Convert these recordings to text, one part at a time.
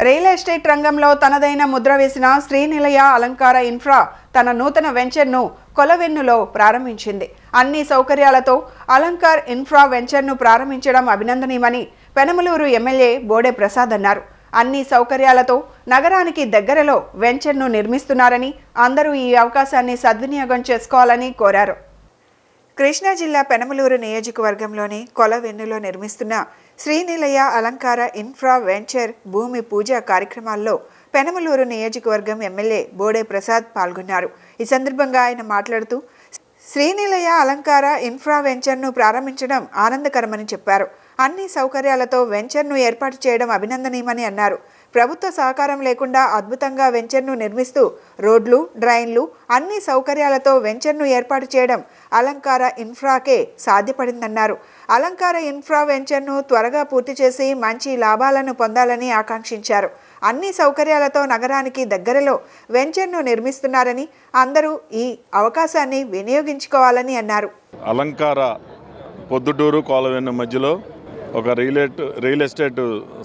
Real estate రంగంలో తనదైన ముద్ర వేసిన శ్రీనిలయ అలంకార ఇన్ఫ్రా తన నూతన వెంచర్ను కొలవెన్నులో ప్రారంభించింది. అన్ని సౌకర్యాలతో అలంకార్ ఇన్ఫ్రా వెంచర్ను ప్రారంభించడం అభినందనీయమని పెనమలూరు ఎమ్మెల్యే బోడే ప్రసాద్ అన్నారు. అన్ని సౌకర్యాలతో నగరానికి దగ్గరలో వెంచర్ను నిర్మిస్తున్నారని, అందరూ ఈ అవకాశాన్ని సద్వినియోగం చేసుకోవాలని కోరారు. కృష్ణా జిల్లా పెనమలూరు నియోజకవర్గంలోని కొలవెన్నులో నిర్మిస్తున్న శ్రీనిలయ అలంకార ఇన్ఫ్రా వెంచర్ భూమి పూజ కార్యక్రమాల్లో పెనమలూరు నియోజకవర్గం ఎమ్మెల్యే బోడే ప్రసాద్ పాల్గొన్నారు. ఈ సందర్భంగా ఆయన మాట్లాడుతూ శ్రీనిలయ అలంకార ఇన్ఫ్రా వెంచర్ను ప్రారంభించడం ఆనందకరమని చెప్పారు. అన్ని సౌకర్యాలతో వెంచర్ను ఏర్పాటు చేయడం అభినందనీయమని అన్నారు. ప్రభుత్వ సహకారం లేకుండా అద్భుతంగా వెంచర్ను నిర్మిస్తూ రోడ్లు, డ్రైన్లు అన్ని సౌకర్యాలతో వెంచర్ను ఏర్పాటు చేయడం అలంకార ఇన్ఫ్రాకే సాధ్యపడిందన్నారు. అలంకార ఇన్ఫ్రా వెంచర్ను త్వరగా పూర్తి చేసి మంచి లాభాలను పొందాలని ఆకాంక్షించారు. అన్ని సౌకర్యాలతో నగరానికి దగ్గరలో వెంచర్ను నిర్మిస్తున్నారని, అందరూ ఈ అవకాశాన్ని వినియోగించుకోవాలని అన్నారు. అలంకార పొద్దుటూరు కొలవెన్ను మధ్యలో ఒక రియల్ ఎస్టేట్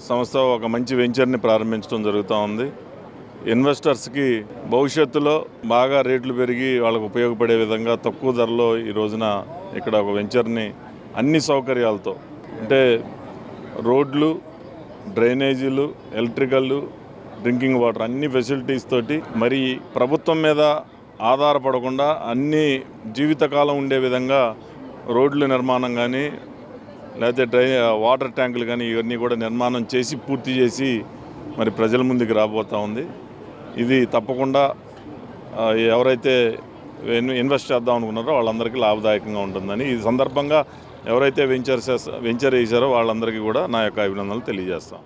సంస్థ ఒక మంచి వెంచర్ని ప్రారంభించడం జరుగుతూ ఉంది. ఇన్వెస్టర్స్కి భవిష్యత్తులో బాగా రేట్లు పెరిగి వాళ్ళకు ఉపయోగపడే విధంగా తక్కువ ధరలో ఈ రోజున ఇక్కడ ఒక వెంచర్ని అన్ని సౌకర్యాలతో, అంటే రోడ్లు, డ్రైనేజీలు, ఎలక్ట్రికల్, డ్రింకింగ్ వాటర్ అన్ని ఫెసిలిటీస్ తోటి మరి ప్రభుత్వం మీద ఆధారపడకుండా అన్ని జీవితకాలం ఉండే విధంగా రోడ్ల నిర్మాణం కానీ లేకపోతే వాటర్ ట్యాంకులు కానీ ఇవన్నీ కూడా నిర్మాణం చేసి పూర్తి చేసి మరి ప్రజల ముందుకు రాబోతూ ఉంది. ఇది తప్పకుండా ఎవరైతే ఇన్వెస్ట్ చేద్దాం అనుకున్నారో వాళ్ళందరికీ లాభదాయకంగా ఉంటుందని ఈ సందర్భంగా ఎవరైతే వెంచర్ వేశారో వాళ్ళందరికీ కూడా నా యొక్క అభినందనలు తెలియజేస్తాం.